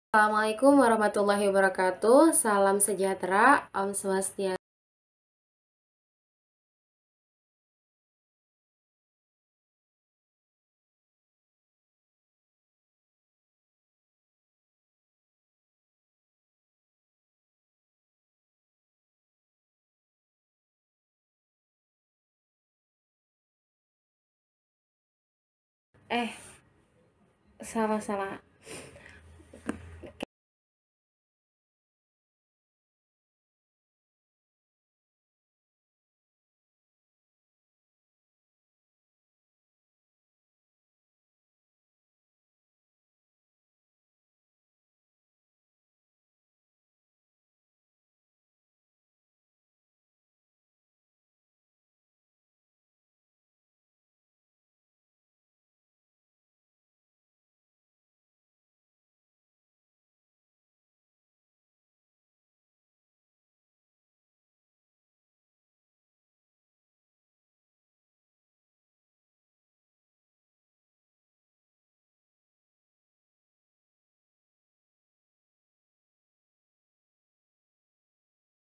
Assalamualaikum warahmatullahi wabarakatuh. Salam sejahtera, Om Swastiastu. Salah.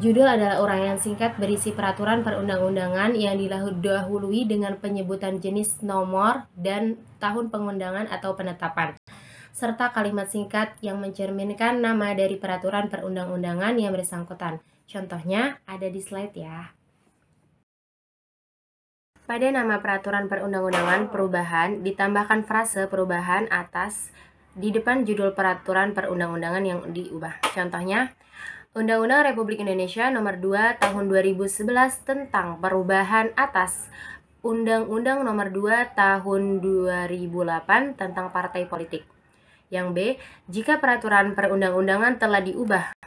Judul adalah uraian singkat berisi peraturan perundang-undangan yang didahului dengan penyebutan jenis, nomor, dan tahun pengundangan atau penetapan, serta kalimat singkat yang mencerminkan nama dari peraturan perundang-undangan yang bersangkutan. Contohnya ada di slide ya. Pada nama peraturan perundang-undangan perubahan ditambahkan frase perubahan atas di depan judul peraturan perundang-undangan yang diubah. Contohnya, Undang-Undang Republik Indonesia Nomor 2 Tahun 2011 tentang perubahan atas Undang-Undang Nomor 2 Tahun 2008 tentang partai politik. Yang B, jika peraturan perundang-undangan telah diubah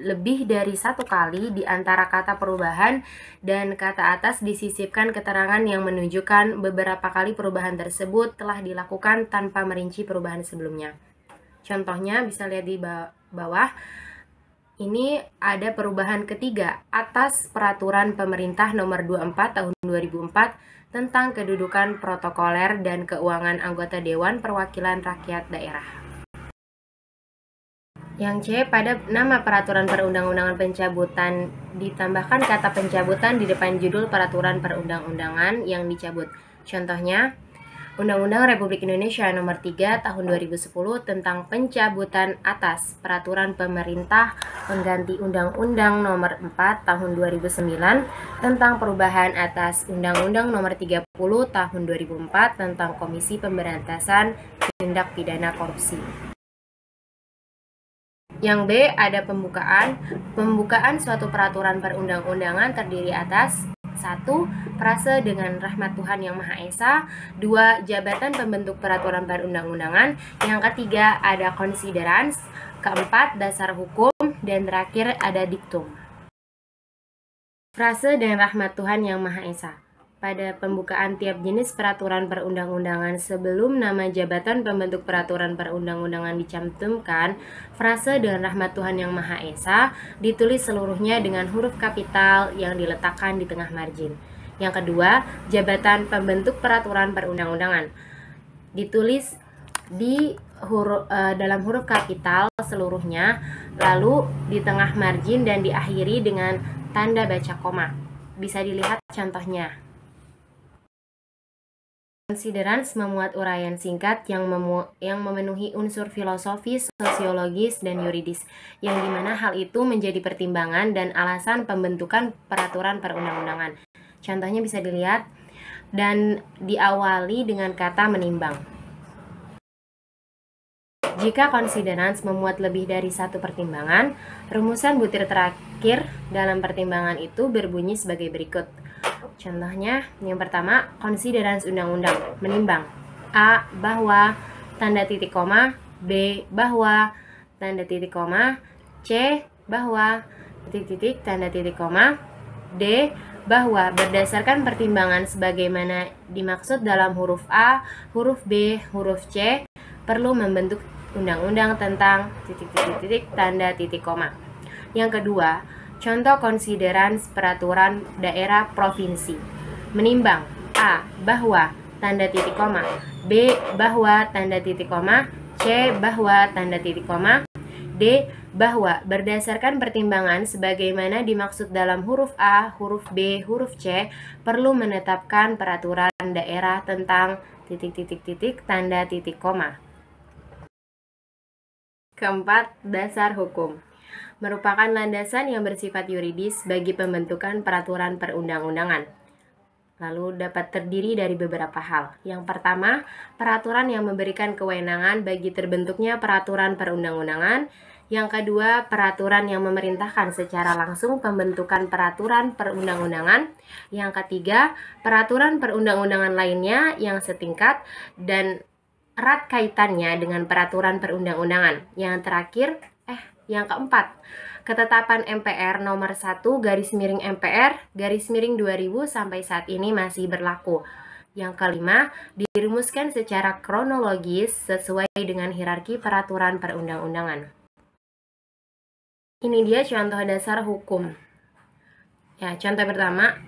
lebih dari satu kali di antara kata perubahan dan kata atas disisipkan keterangan yang menunjukkan beberapa kali perubahan tersebut telah dilakukan tanpa merinci perubahan sebelumnya. Contohnya bisa lihat di bawah. Ini ada perubahan ketiga atas peraturan pemerintah nomor 24 tahun 2004 tentang kedudukan protokoler dan keuangan anggota Dewan Perwakilan Rakyat Daerah. Yang C, pada nama peraturan perundang-undangan pencabutan ditambahkan kata pencabutan di depan judul peraturan perundang-undangan yang dicabut. Contohnya, Undang-Undang Republik Indonesia Nomor 3 Tahun 2010 tentang pencabutan atas peraturan pemerintah pengganti Undang-Undang Nomor 4 Tahun 2009 tentang perubahan atas Undang-Undang Nomor 30 Tahun 2004 tentang Komisi Pemberantasan Tindak Pidana Korupsi. Yang B, ada pembukaan suatu peraturan perundang-undangan terdiri atas 1. Frase dengan rahmat Tuhan Yang Maha Esa. 2. Jabatan pembentuk peraturan perundang-undangan. Yang ketiga ada considerans. Keempat, dasar hukum. Dan terakhir ada diktum. Frase dengan rahmat Tuhan Yang Maha Esa. Pada pembukaan tiap jenis peraturan perundang-undangan sebelum nama jabatan pembentuk peraturan perundang-undangan dicantumkan, frase dengan rahmat Tuhan Yang Maha Esa ditulis seluruhnya dengan huruf kapital yang diletakkan di tengah margin. Yang kedua, jabatan pembentuk peraturan perundang-undangan ditulis di dalam huruf kapital seluruhnya, lalu di tengah margin dan diakhiri dengan tanda baca koma. Bisa dilihat contohnya. Considerans memuat uraian singkat yang memenuhi unsur filosofis, sosiologis, dan yuridis, yang dimana hal itu menjadi pertimbangan dan alasan pembentukan peraturan perundang-undangan. Contohnya bisa dilihat, dan diawali dengan kata menimbang. Jika considerans memuat lebih dari satu pertimbangan, rumusan butir terakhir dalam pertimbangan itu berbunyi sebagai berikut. Contohnya, yang pertama, considerans undang-undang, menimbang. A, bahwa, tanda titik koma. B, bahwa, tanda titik koma. C, bahwa, titik-titik, tanda titik koma. D, bahwa berdasarkan pertimbangan sebagaimana dimaksud dalam huruf A, huruf B, huruf C, perlu membentuk undang-undang tentang titik-titik, tanda titik koma. Yang kedua, contoh konsiderans peraturan daerah provinsi. Menimbang. A, bahwa, tanda titik koma. B, bahwa, tanda titik koma. C, bahwa, tanda titik koma. D. Bahwa berdasarkan pertimbangan sebagaimana dimaksud dalam huruf A, huruf B, huruf C, perlu menetapkan peraturan daerah tentang tanda titik koma. Keempat, dasar hukum merupakan landasan yang bersifat yuridis bagi pembentukan peraturan perundang-undangan. Lalu dapat terdiri dari beberapa hal. Yang pertama, peraturan yang memberikan kewenangan bagi terbentuknya peraturan perundang-undangan. Yang kedua, peraturan yang memerintahkan secara langsung pembentukan peraturan perundang-undangan. Yang ketiga, peraturan perundang-undangan lainnya yang setingkat dan erat kaitannya dengan peraturan perundang-undangan. Yang keempat, ketetapan MPR nomor 1/MPR/2000 sampai saat ini masih berlaku. Yang kelima, dirumuskan secara kronologis sesuai dengan hierarki peraturan perundang-undangan. Ini dia contoh dasar hukum. Ya, contoh pertama,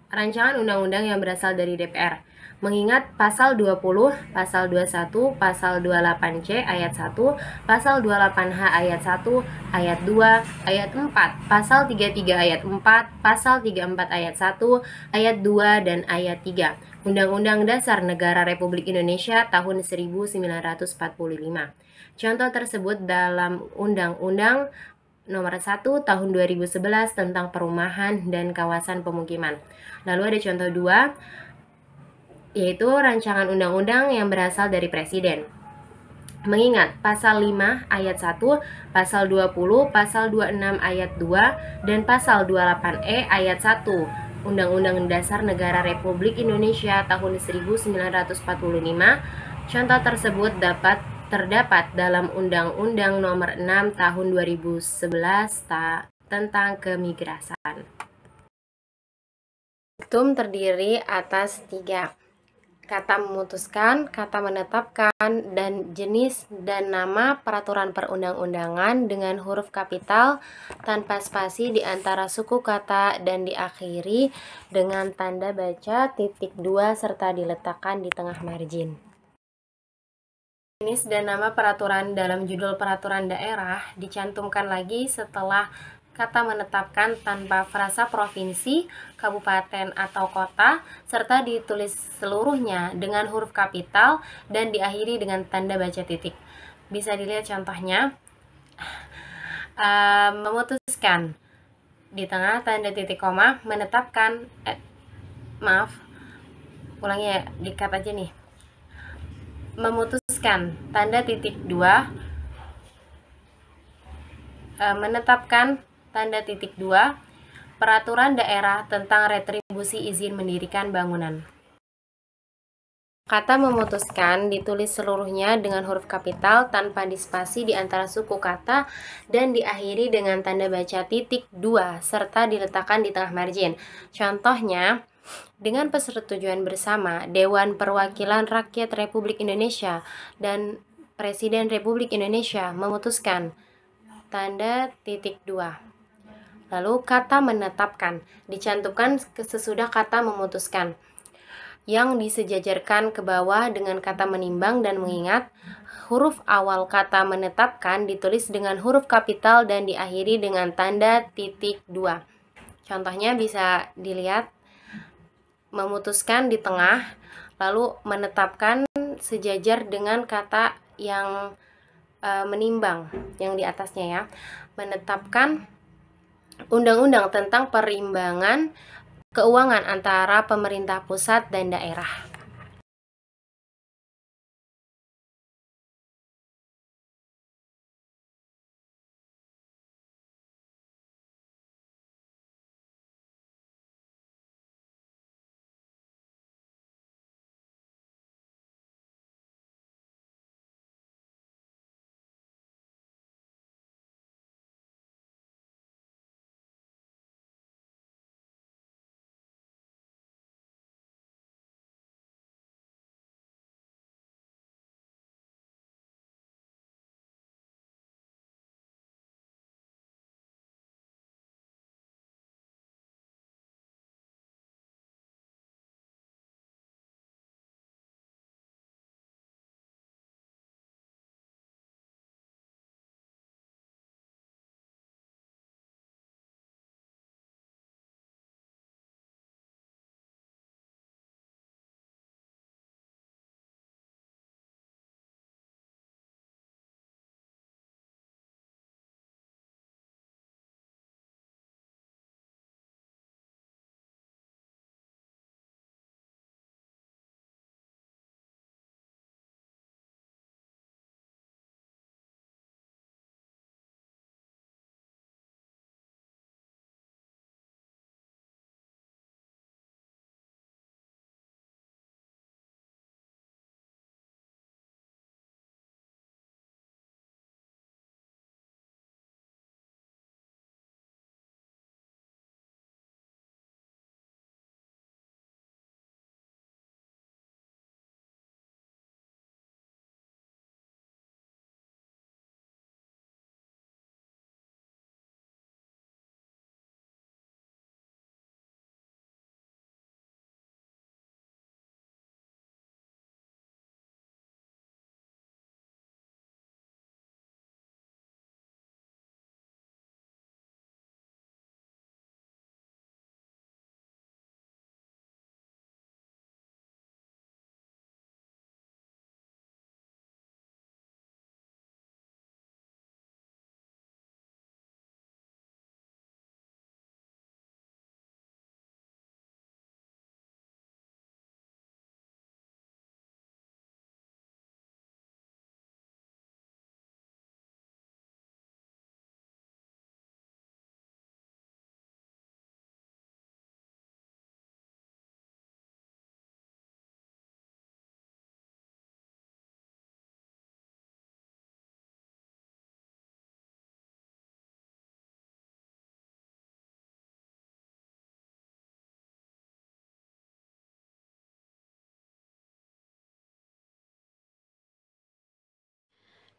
rancangan undang-undang yang berasal dari DPR. Mengingat pasal 20, pasal 21, pasal 28C ayat 1, pasal 28H ayat 1, ayat 2, ayat 4, pasal 33 ayat 4, pasal 34 ayat 1, ayat 2, dan ayat 3. Undang-Undang Dasar Negara Republik Indonesia tahun 1945. Contoh tersebut dalam Undang-Undang Nomor 1 Tahun 2011 tentang Perumahan dan Kawasan Pemukiman. Lalu ada contoh 2, yaitu rancangan undang-undang yang berasal dari Presiden. Mengingat pasal 5 ayat 1, pasal 20, pasal 26 ayat 2, dan pasal 28E ayat 1 Undang-Undang Dasar Negara Republik Indonesia tahun 1945, contoh tersebut terdapat dalam Undang-Undang Nomor 6 Tahun 2011 tentang Kemigrasan. Diktum terdiri atas 3. Kata memutuskan, kata menetapkan, dan jenis dan nama peraturan perundang-undangan dengan huruf kapital tanpa spasi di antara suku kata dan diakhiri dengan tanda baca titik 2 serta diletakkan di tengah margin. Jenis dan nama peraturan dalam judul peraturan daerah dicantumkan lagi setelah kata menetapkan tanpa frasa provinsi, kabupaten, atau kota, serta ditulis seluruhnya dengan huruf kapital dan diakhiri dengan tanda baca titik. Bisa dilihat contohnya, memutuskan di tengah tanda titik koma, menetapkan, ulangi ya, dikat aja nih. Memutuskan tanda titik 2, menetapkan tanda titik 2, peraturan daerah tentang retribusi izin mendirikan bangunan. Kata memutuskan ditulis seluruhnya dengan huruf kapital tanpa dispasi di antara suku kata dan diakhiri dengan tanda baca titik 2 serta diletakkan di tengah margin. Contohnya, dengan persetujuan bersama Dewan Perwakilan Rakyat Republik Indonesia dan Presiden Republik Indonesia memutuskan tanda titik 2. Lalu kata menetapkan dicantumkan sesudah kata memutuskan yang disejajarkan ke bawah dengan kata menimbang dan mengingat. Huruf awal kata menetapkan ditulis dengan huruf kapital dan diakhiri dengan tanda titik 2. Contohnya bisa dilihat, memutuskan di tengah, lalu menetapkan sejajar dengan kata yang menimbang yang di atasnya ya. Menetapkan undang-undang tentang perimbangan keuangan antara pemerintah pusat dan daerah.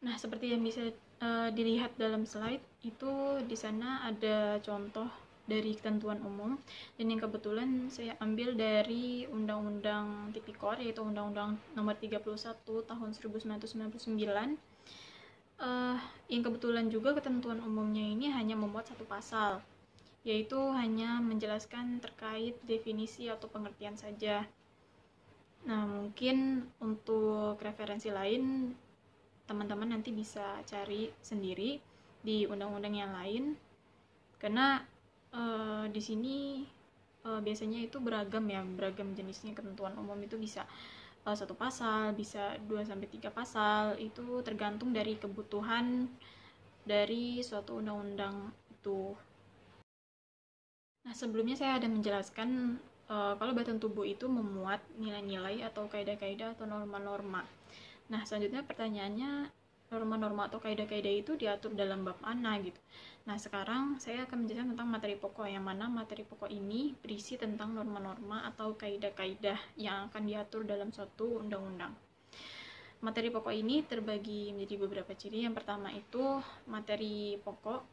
Nah, seperti yang bisa dilihat dalam slide itu, di sana ada contoh dari ketentuan umum, dan yang kebetulan saya ambil dari Undang-Undang Tipikor, yaitu Undang-Undang Nomor 31 Tahun 1999. Yang kebetulan juga ketentuan umumnya ini hanya memuat satu pasal, yaitu hanya menjelaskan terkait definisi atau pengertian saja. Nah, mungkin untuk referensi lain teman-teman nanti bisa cari sendiri di undang-undang yang lain, karena di sini biasanya itu beragam ya, beragam jenisnya ketentuan umum itu bisa satu pasal, bisa 2 sampai 3 pasal, itu tergantung dari kebutuhan dari suatu undang-undang itu. Nah, sebelumnya saya ada menjelaskan kalau badan tubuh itu memuat nilai-nilai atau kaidah-kaidah atau norma-norma. Nah, selanjutnya pertanyaannya, norma-norma atau kaidah-kaidah itu diatur dalam bab mana gitu. Nah, sekarang saya akan menjelaskan tentang materi pokok, yang mana materi pokok ini berisi tentang norma-norma atau kaidah-kaidah yang akan diatur dalam suatu undang-undang. Materi pokok ini terbagi menjadi beberapa ciri. Yang pertama itu materi pokok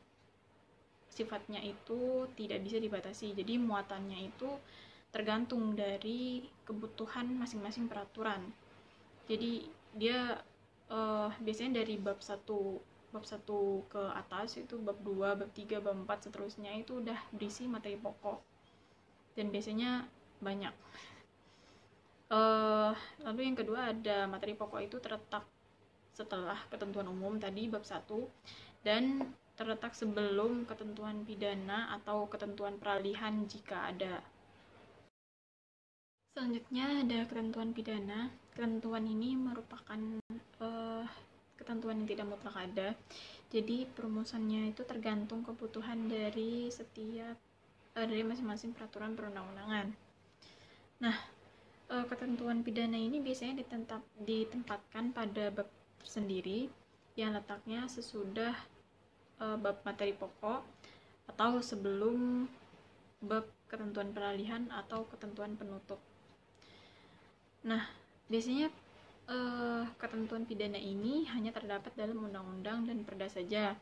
sifatnya itu tidak bisa dibatasi. Jadi muatannya itu tergantung dari kebutuhan masing-masing peraturan. Jadi dia biasanya dari bab 1 ke atas, itu bab 2, bab 3, bab 4 seterusnya itu udah berisi materi pokok. Dan biasanya banyak. Lalu yang kedua ada materi pokok itu terletak setelah ketentuan umum tadi bab 1 dan terletak sebelum ketentuan pidana atau ketentuan peralihan jika ada. Selanjutnya ada ketentuan pidana. Ketentuan ini merupakan ketentuan yang tidak mutlak ada. Jadi perumusannya itu tergantung kebutuhan dari setiap dari masing-masing peraturan perundang-undangan. Nah, ketentuan pidana ini biasanya ditempatkan pada bab tersendiri yang letaknya sesudah bab materi pokok atau sebelum bab ketentuan peralihan atau ketentuan penutup. Nah, biasanya ketentuan pidana ini hanya terdapat dalam undang-undang dan perda saja.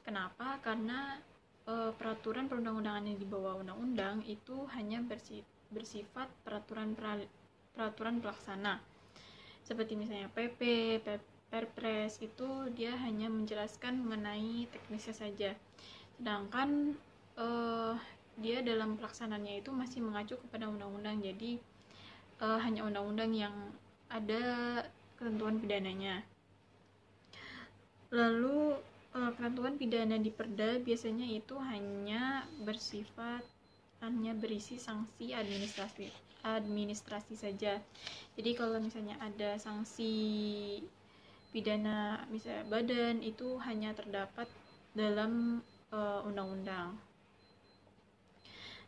Kenapa? Karena peraturan perundang-undangan yang di bawah undang-undang itu hanya bersifat peraturan pelaksana. Seperti misalnya PP, Perpres, itu dia hanya menjelaskan mengenai teknisnya saja. Sedangkan dia dalam pelaksanaannya itu masih mengacu kepada undang-undang. Jadi hanya undang-undang yang ada ketentuan pidananya. Lalu ketentuan pidana di perda biasanya itu hanya berisi sanksi administrasi saja. Jadi kalau misalnya ada sanksi pidana misalnya badan, itu hanya terdapat dalam undang-undang.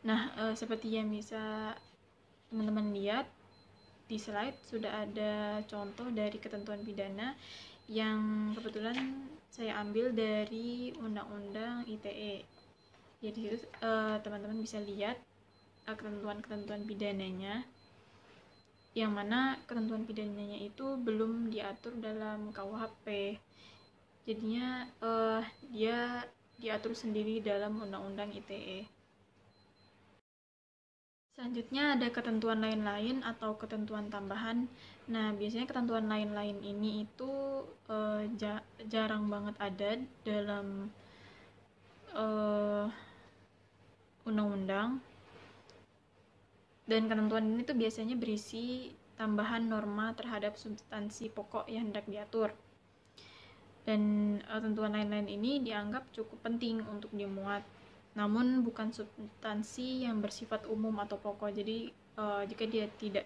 Nah, seperti yang bisa teman-teman lihat di slide, sudah ada contoh dari ketentuan pidana yang kebetulan saya ambil dari Undang-Undang ITE. Jadi teman-teman bisa lihat ketentuan-ketentuan pidananya, yang mana ketentuan pidananya itu belum diatur dalam KUHP. Jadinya dia diatur sendiri dalam Undang-Undang ITE. Selanjutnya ada ketentuan lain-lain atau ketentuan tambahan. Nah, biasanya ketentuan lain-lain ini itu jarang banget ada dalam undang-undang. Dan ketentuan ini tuh biasanya berisi tambahan norma terhadap substansi pokok yang hendak diatur. Dan ketentuan lain-lain ini dianggap cukup penting untuk dimuat, namun bukan substansi yang bersifat umum atau pokok. Jadi jika dia tidak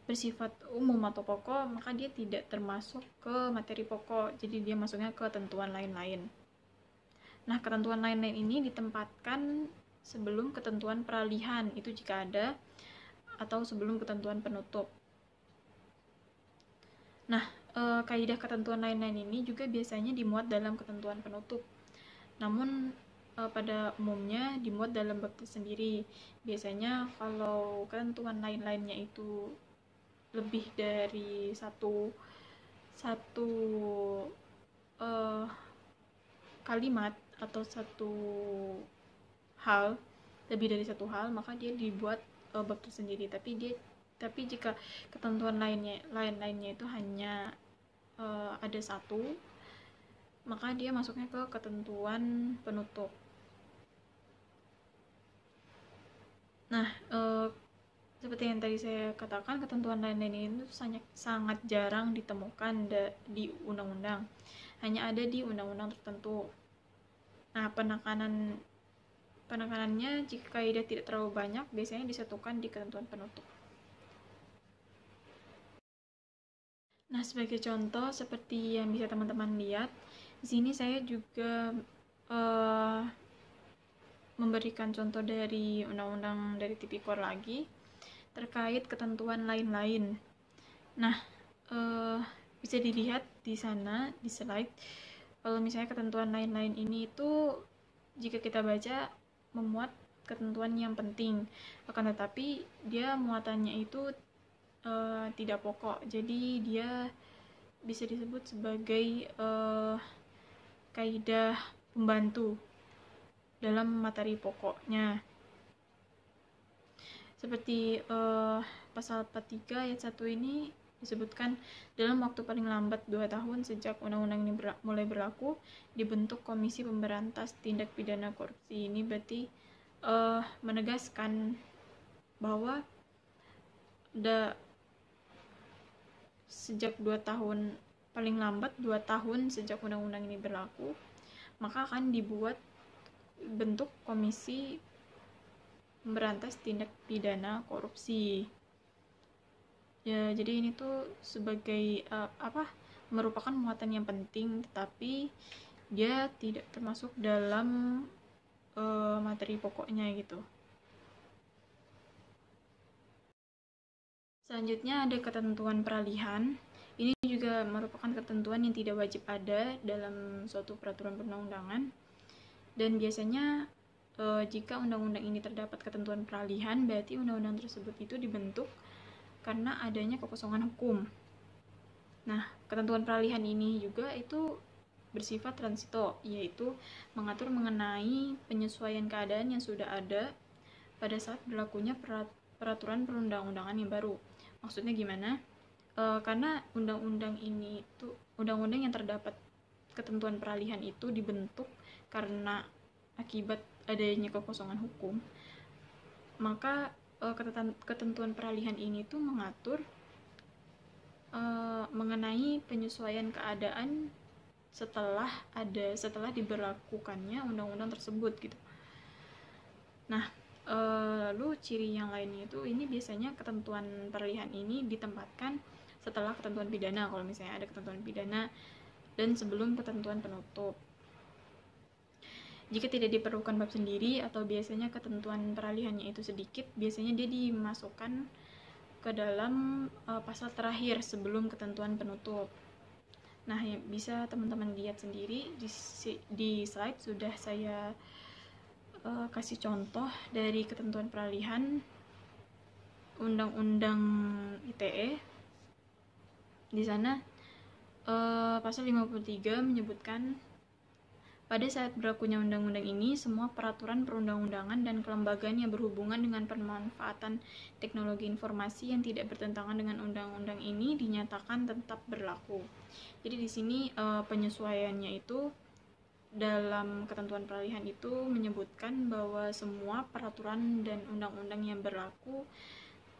bersifat umum atau pokok, maka dia tidak termasuk ke materi pokok. Jadi dia masuknya ke ketentuan lain-lain. Nah, ketentuan lain-lain ini ditempatkan sebelum ketentuan peralihan, itu jika ada, atau sebelum ketentuan penutup. Nah, kaidah ketentuan lain-lain ini juga biasanya dimuat dalam ketentuan penutup. Namun pada umumnya dimuat dalam bab tersendiri. Biasanya kalau ketentuan lain-lainnya itu lebih dari satu kalimat atau satu hal, lebih dari satu hal, maka dia dibuat bab tersendiri. Tapi jika ketentuan lainnya itu hanya ada satu, maka dia masuknya ke ketentuan penutup. Nah, seperti yang tadi saya katakan, ketentuan lain-lain itu sangat jarang ditemukan di undang-undang. Hanya ada di undang-undang tertentu. Nah, penekanannya jika kaidah tidak terlalu banyak, biasanya disatukan di ketentuan penutup. Nah, sebagai contoh seperti yang bisa teman-teman lihat, di sini saya juga memberikan contoh dari undang-undang dari Tipikor lagi terkait ketentuan lain-lain. Nah, bisa dilihat di sana di slide, kalau misalnya ketentuan lain-lain ini itu jika kita baca memuat ketentuan yang penting, akan tetapi dia muatannya itu tidak pokok, jadi dia bisa disebut sebagai kaidah pembantu dalam materi pokoknya. Seperti pasal 43 ayat 1 ini disebutkan, dalam waktu paling lambat 2 tahun sejak undang-undang ini mulai berlaku, dibentuk Komisi Pemberantas Tindak Pidana Korupsi. Ini berarti menegaskan bahwa sejak 2 tahun, paling lambat 2 tahun sejak undang-undang ini berlaku, maka akan dibuat bentuk Komisi Pemberantas Tindak Pidana Korupsi. Ya, jadi ini tuh sebagai merupakan muatan yang penting, tetapi dia tidak termasuk dalam materi pokoknya gitu. Selanjutnya ada ketentuan peralihan. Ini juga merupakan ketentuan yang tidak wajib ada dalam suatu peraturan perundang-undangan. Dan biasanya jika undang-undang ini terdapat ketentuan peralihan, berarti undang-undang tersebut itu dibentuk karena adanya kekosongan hukum. Nah, ketentuan peralihan ini juga itu bersifat transito, yaitu mengatur mengenai penyesuaian keadaan yang sudah ada pada saat berlakunya peraturan perundang-undangan yang baru. Maksudnya gimana? Karena undang-undang yang terdapat ketentuan peralihan itu dibentuk karena akibat adanya kekosongan hukum, maka ketentuan peralihan ini tuh mengatur mengenai penyesuaian keadaan setelah diberlakukannya undang-undang tersebut gitu. Nah, lalu ciri yang lainnya itu, ini biasanya ketentuan peralihan ini ditempatkan setelah ketentuan pidana, kalau misalnya ada ketentuan pidana, dan sebelum ketentuan penutup. Jika tidak diperlukan bab sendiri atau biasanya ketentuan peralihannya itu sedikit, biasanya dia dimasukkan ke dalam pasal terakhir sebelum ketentuan penutup. Nah, ya, bisa teman-teman lihat sendiri di slide sudah saya kasih contoh dari ketentuan peralihan Undang-Undang ITE. Di sana pasal 53 menyebutkan, pada saat berlakunya undang-undang ini, semua peraturan perundang-undangan dan kelembagaan yang berhubungan dengan pemanfaatan teknologi informasi yang tidak bertentangan dengan undang-undang ini dinyatakan tetap berlaku. Jadi di sini penyesuaiannya itu dalam ketentuan peralihan itu menyebutkan bahwa semua peraturan dan undang-undang yang berlaku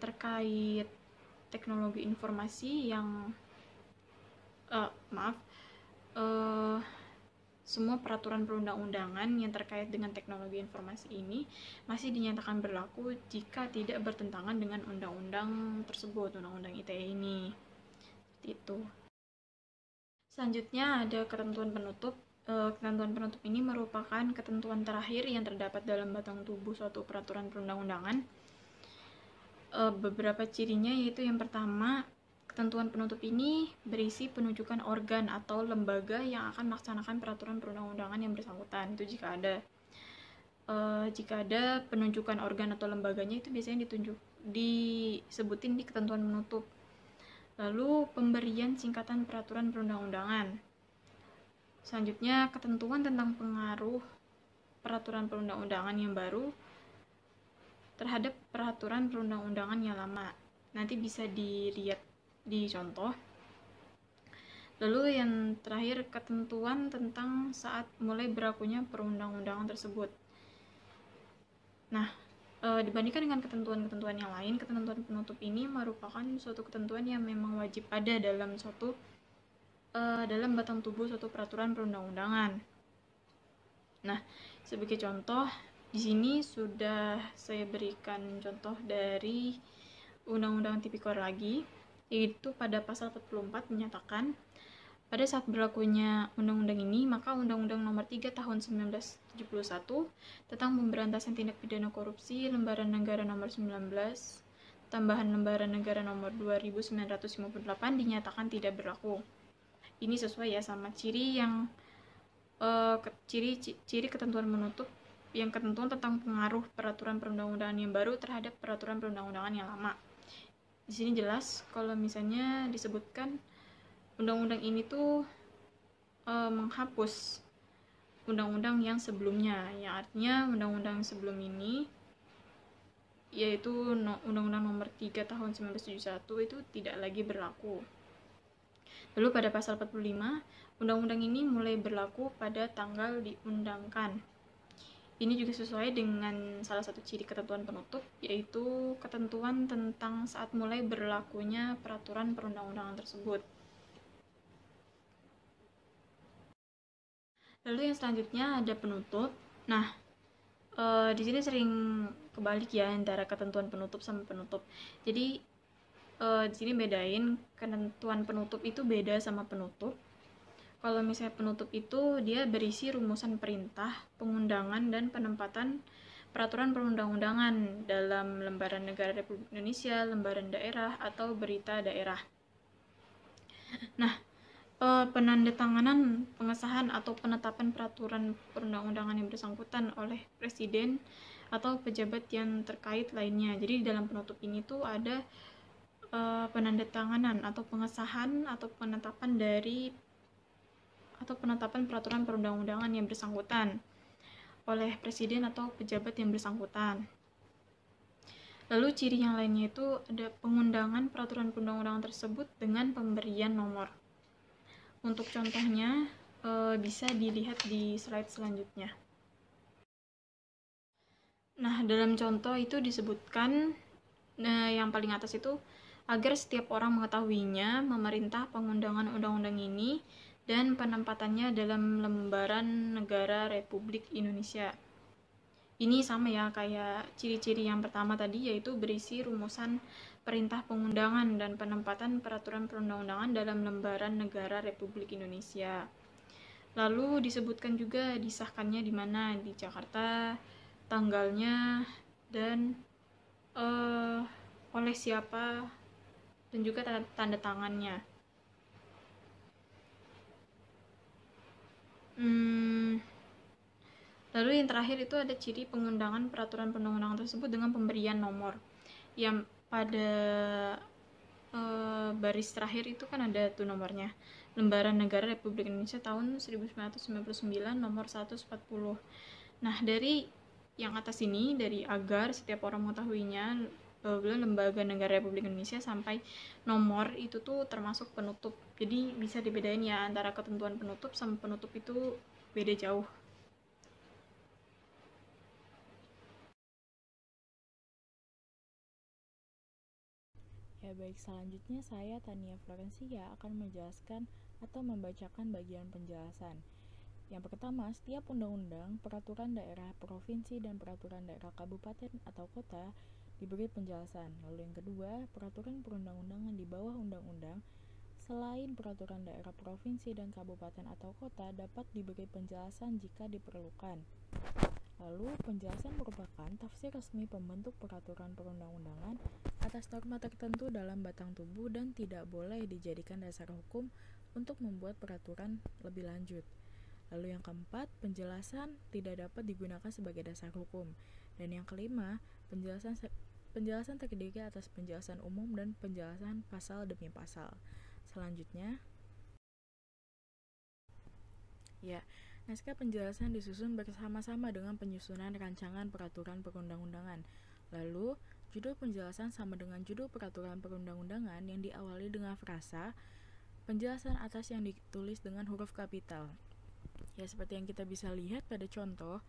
terkait teknologi informasi yang semua peraturan perundang-undangan yang terkait dengan teknologi informasi ini masih dinyatakan berlaku jika tidak bertentangan dengan undang-undang tersebut, undang-undang ITE ini. Seperti itu. Selanjutnya ada ketentuan penutup. Ketentuan penutup ini merupakan ketentuan terakhir yang terdapat dalam batang tubuh suatu peraturan perundang-undangan. Beberapa cirinya yaitu, yang pertama, ketentuan penutup ini berisi penunjukan organ atau lembaga yang akan melaksanakan peraturan perundang-undangan yang bersangkutan. Itu jika ada penunjukan organ atau lembaganya, itu biasanya disebutin di ketentuan penutup. Lalu pemberian singkatan peraturan perundang-undangan. Selanjutnya, ketentuan tentang pengaruh peraturan perundang-undangan yang baru terhadap peraturan perundang-undangan yang lama. Nanti bisa dilihat di contoh. Lalu yang terakhir, ketentuan tentang saat mulai berlakunya perundang-undangan tersebut. Nah, dibandingkan dengan ketentuan-ketentuan yang lain, ketentuan penutup ini merupakan suatu ketentuan yang memang wajib ada dalam dalam batang tubuh suatu peraturan perundang-undangan. Nah, sebagai contoh, di sini sudah saya berikan contoh dari Undang-Undang Tipikor lagi, yaitu pada pasal 44 menyatakan pada saat berlakunya undang-undang ini, maka Undang-Undang Nomor 3 Tahun 1971 tentang Pemberantasan Tindak Pidana Korupsi, Lembaran Negara Nomor 19, tambahan Lembaran Negara Nomor 2958 dinyatakan tidak berlaku. Ini sesuai ya sama ciri yang ciri ketentuan penutup yang ketentuan tentang pengaruh peraturan perundang-undangan yang baru terhadap peraturan perundang-undangan yang lama. Di sini jelas kalau misalnya disebutkan undang-undang ini tuh menghapus undang-undang yang sebelumnya, yang artinya undang-undang sebelum ini yaitu Undang-Undang Nomor 3 Tahun 1971 itu tidak lagi berlaku. Lalu pada pasal 45, undang-undang ini mulai berlaku pada tanggal diundangkan. Ini juga sesuai dengan salah satu ciri ketentuan penutup, yaitu ketentuan tentang saat mulai berlakunya peraturan perundang-undangan tersebut. Lalu yang selanjutnya ada penutup. Nah, di sini sering kebalik ya antara ketentuan penutup sama penutup. Jadi di sini bedain, ketentuan penutup itu beda sama penutup. Kalau misalnya penutup itu dia berisi rumusan perintah, pengundangan, dan penempatan peraturan perundang-undangan dalam lembaran negara Republik Indonesia, lembaran daerah, atau berita daerah. Nah, penandatanganan, pengesahan, atau penetapan peraturan perundang-undangan yang bersangkutan oleh presiden atau pejabat yang terkait lainnya. Jadi dalam penutup ini tuh ada penandatanganan atau pengesahan atau penetapan peraturan perundang-undangan yang bersangkutan oleh presiden atau pejabat yang bersangkutan. Lalu ciri yang lainnya itu ada pengundangan peraturan perundang-undangan tersebut dengan pemberian nomor. Untuk contohnya bisa dilihat di slide selanjutnya. Nah, dalam contoh itu disebutkan yang paling atas itu agar setiap orang mengetahuinya, memerintah pengundangan undang-undang ini dan penempatannya dalam lembaran negara Republik Indonesia. Ini sama ya kayak ciri-ciri yang pertama tadi, yaitu berisi rumusan perintah pengundangan dan penempatan peraturan perundang-undangan dalam lembaran negara Republik Indonesia. Lalu disebutkan juga disahkannya di mana, di Jakarta, tanggalnya, dan oleh siapa, dan juga tanda tangannya. Lalu yang terakhir itu ada ciri pengundangan peraturan perundang-undangan tersebut dengan pemberian nomor. Yang pada baris terakhir itu kan ada tuh nomornya. Lembaran Negara Republik Indonesia tahun 1999 nomor 140. Nah, dari yang atas ini, dari agar setiap orang mengetahuinya, lembaga negara Republik Indonesia, sampai nomor itu tuh termasuk penutup. Jadi bisa dibedain ya antara ketentuan penutup sama penutup itu beda jauh. Ya baik, selanjutnya saya Tania Florencia akan menjelaskan atau membacakan bagian penjelasan. Yang pertama, setiap undang-undang, peraturan daerah provinsi dan peraturan daerah kabupaten atau kota diberi penjelasan. Lalu yang kedua, peraturan perundang-undangan di bawah undang-undang selain peraturan daerah provinsi dan kabupaten atau kota dapat diberi penjelasan jika diperlukan. Lalu, penjelasan merupakan tafsir resmi pembentuk peraturan perundang-undangan atas norma tertentu dalam batang tubuh dan tidak boleh dijadikan dasar hukum untuk membuat peraturan lebih lanjut. Lalu yang keempat, penjelasan tidak dapat digunakan sebagai dasar hukum. Dan yang kelima, penjelasan terdiri atas penjelasan umum dan penjelasan pasal demi pasal. Selanjutnya, Ya, naskah penjelasan disusun bersama-sama dengan penyusunan rancangan peraturan perundang-undangan. Lalu, judul penjelasan sama dengan judul peraturan perundang-undangan yang diawali dengan frasa penjelasan atas yang ditulis dengan huruf kapital. Ya, seperti yang kita bisa lihat pada contoh,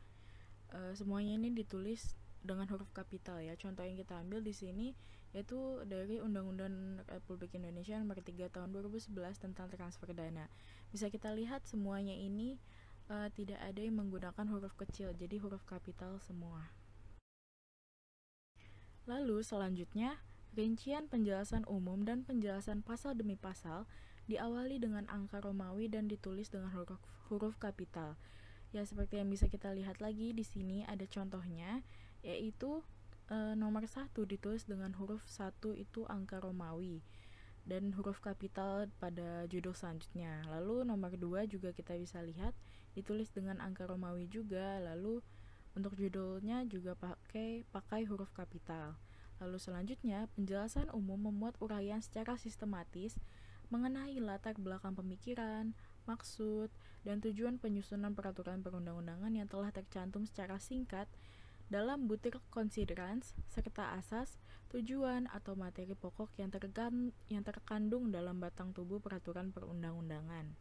semuanya ini ditulis dengan huruf kapital ya. Contoh yang kita ambil di sini yaitu dari Undang-Undang Republik Indonesia Nomor 3 Tahun 2011 tentang transfer dana. Bisa kita lihat semuanya ini tidak ada yang menggunakan huruf kecil, jadi huruf kapital semua. Lalu selanjutnya, rincian penjelasan umum dan penjelasan pasal demi pasal diawali dengan angka Romawi dan ditulis dengan huruf kapital. Ya, seperti yang bisa kita lihat lagi di sini ada contohnya, yaitu nomor 1 ditulis dengan huruf 1 itu angka Romawi dan huruf kapital pada judul selanjutnya. Lalu nomor 2 juga kita bisa lihat ditulis dengan angka Romawi juga, lalu untuk judulnya juga pakai huruf kapital. Lalu selanjutnya, penjelasan umum memuat uraian secara sistematis mengenai latar belakang pemikiran, maksud, dan tujuan penyusunan peraturan perundang-undangan yang telah tercantum secara singkat dalam butir considerants serta asas, tujuan, atau materi pokok yang terkandung dalam batang tubuh peraturan perundang-undangan.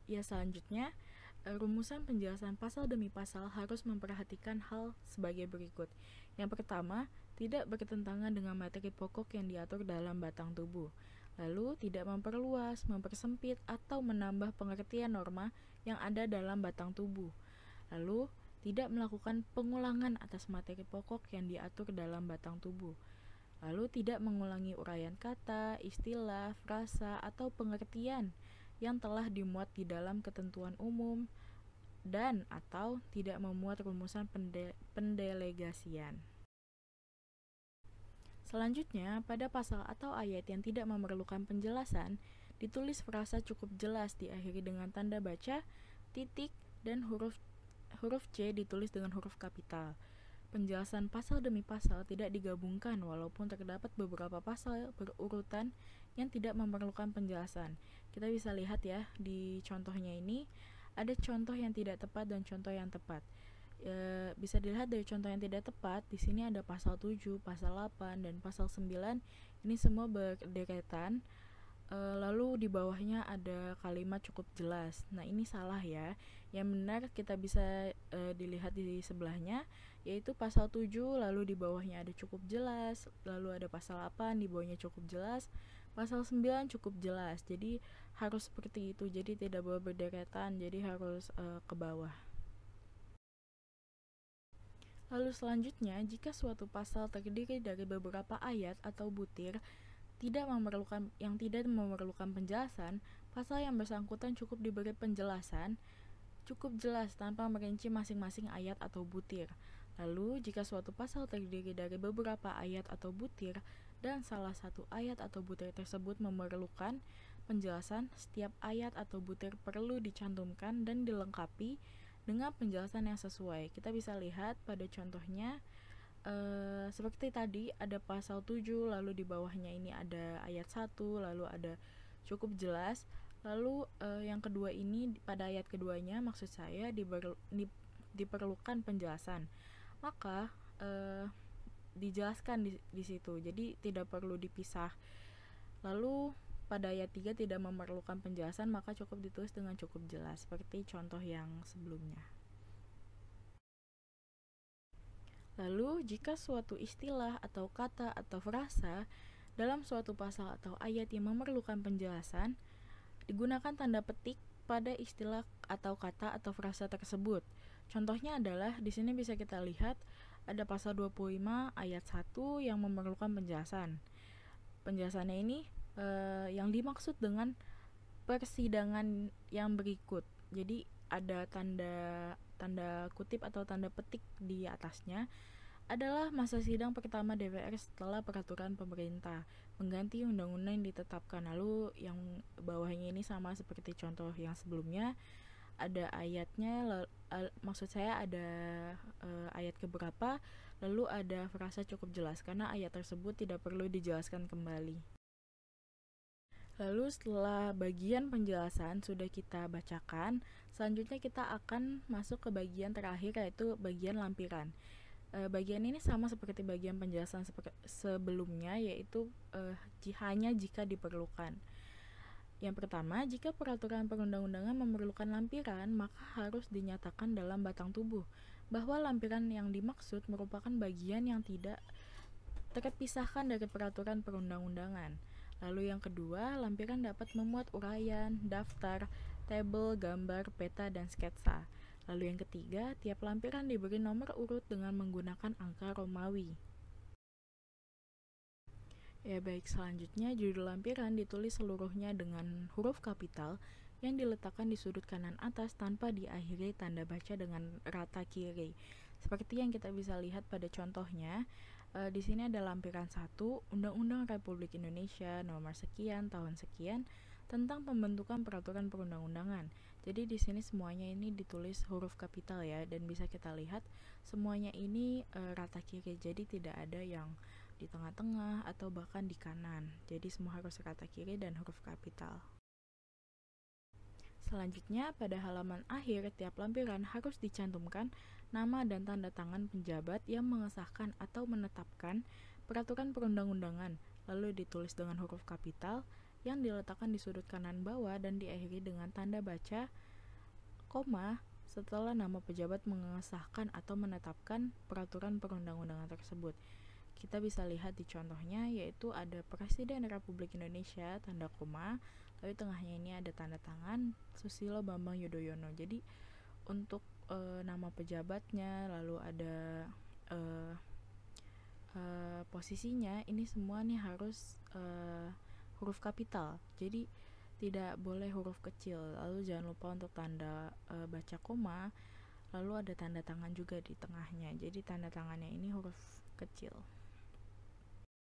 Ya, selanjutnya, rumusan penjelasan pasal demi pasal harus memperhatikan hal sebagai berikut. Yang pertama, tidak bertentangan dengan materi pokok yang diatur dalam batang tubuh. Lalu, tidak memperluas, mempersempit, atau menambah pengertian norma yang ada dalam batang tubuh. Lalu, tidak melakukan pengulangan atas materi pokok yang diatur dalam batang tubuh. Lalu, tidak mengulangi uraian kata, istilah, frasa, atau pengertian yang telah dimuat di dalam ketentuan umum dan atau tidak memuat rumusan pendelegasian. Selanjutnya, pada pasal atau ayat yang tidak memerlukan penjelasan, ditulis frasa cukup jelas diakhiri dengan tanda baca, titik, dan huruf C ditulis dengan huruf kapital. Penjelasan pasal demi pasal tidak digabungkan walaupun terdapat beberapa pasal berurutan yang tidak memerlukan penjelasan. Kita bisa lihat ya di contohnya ini ada contoh yang tidak tepat dan contoh yang tepat. Bisa dilihat dari contoh yang tidak tepat, di sini ada pasal 7, pasal 8, dan pasal 9. Ini semua berdekatan. Lalu di bawahnya ada kalimat cukup jelas. Nah, ini salah ya. Yang benar kita bisa dilihat di sebelahnya, yaitu pasal 7, lalu di bawahnya ada cukup jelas, lalu ada pasal 8, di bawahnya cukup jelas, pasal 9 cukup jelas. Jadi harus seperti itu, jadi tidak boleh berdekatan, jadi harus ke bawah. Lalu selanjutnya, jika suatu pasal terdiri dari beberapa ayat atau butir tidak memerlukan penjelasan, pasal yang bersangkutan cukup diberi penjelasan cukup jelas tanpa merinci masing-masing ayat atau butir. Lalu, jika suatu pasal terdiri dari beberapa ayat atau butir dan salah satu ayat atau butir tersebut memerlukan penjelasan, setiap ayat atau butir perlu dicantumkan dan dilengkapi dengan penjelasan yang sesuai. Kita bisa lihat pada contohnya seperti tadi ada pasal 7, lalu di bawahnya ini ada ayat 1, lalu ada cukup jelas. Lalu yang kedua ini pada ayat keduanya maksud saya diperlukan penjelasan. Maka dijelaskan di situ. Jadi tidak perlu dipisah. Lalu pada ayat 3 tidak memerlukan penjelasan, maka cukup ditulis dengan cukup jelas seperti contoh yang sebelumnya. Lalu, jika suatu istilah atau kata atau frasa dalam suatu pasal atau ayat yang memerlukan penjelasan, digunakan tanda petik pada istilah atau kata atau frasa tersebut. Contohnya adalah di sini bisa kita lihat ada pasal 25 ayat 1 yang memerlukan penjelasan. Penjelasannya ini yang dimaksud dengan persidangan yang berikut. Jadi ada tanda kutip atau tanda petik di atasnya adalah masa sidang pertama DPR setelah peraturan pemerintah mengganti undang-undang yang ditetapkan. Lalu yang bawahnya ini sama seperti contoh yang sebelumnya, ada ayatnya, maksud saya ada ayat keberapa, lalu ada frasa cukup jelas karena ayat tersebut tidak perlu dijelaskan kembali. Lalu setelah bagian penjelasan sudah kita bacakan, selanjutnya kita akan masuk ke bagian terakhir, yaitu bagian lampiran. Bagian ini sama seperti bagian penjelasan sebelumnya, yaitu hanya jika diperlukan. Yang pertama, jika peraturan perundang-undangan memerlukan lampiran, maka harus dinyatakan dalam batang tubuh bahwa lampiran yang dimaksud merupakan bagian yang tidak terpisahkan dari peraturan perundang-undangan. Lalu yang kedua, lampiran dapat memuat uraian, daftar, tabel, gambar, peta, dan sketsa. Lalu yang ketiga, tiap lampiran diberi nomor urut dengan menggunakan angka Romawi. Ya baik, selanjutnya judul lampiran ditulis seluruhnya dengan huruf kapital yang diletakkan di sudut kanan atas tanpa diakhiri tanda baca dengan rata kiri. Seperti yang kita bisa lihat pada contohnya, di sini ada lampiran 1, Undang-Undang Republik Indonesia nomor sekian tahun sekian tentang pembentukan peraturan perundang-undangan. Jadi di sini semuanya ini ditulis huruf kapital ya, dan bisa kita lihat semuanya ini rata kiri. Jadi tidak ada yang di tengah-tengah atau bahkan di kanan. Jadi semua harus rata kiri dan huruf kapital. Selanjutnya, pada halaman akhir tiap lampiran harus dicantumkan nama dan tanda tangan penjabat yang mengesahkan atau menetapkan peraturan perundang-undangan, lalu ditulis dengan huruf kapital yang diletakkan di sudut kanan bawah dan diakhiri dengan tanda baca, koma, setelah nama pejabat mengesahkan atau menetapkan peraturan perundang-undangan tersebut. Kita bisa lihat di contohnya, yaitu ada Presiden Republik Indonesia, tanda koma, lalu tengahnya ini ada tanda tangan Susilo Bambang Yudhoyono. Jadi untuk nama pejabatnya, lalu ada posisinya, ini semua nih harus huruf kapital. Jadi tidak boleh huruf kecil. Lalu jangan lupa untuk tanda baca koma, lalu ada tanda tangan juga di tengahnya. Jadi tanda tangannya ini huruf kecil.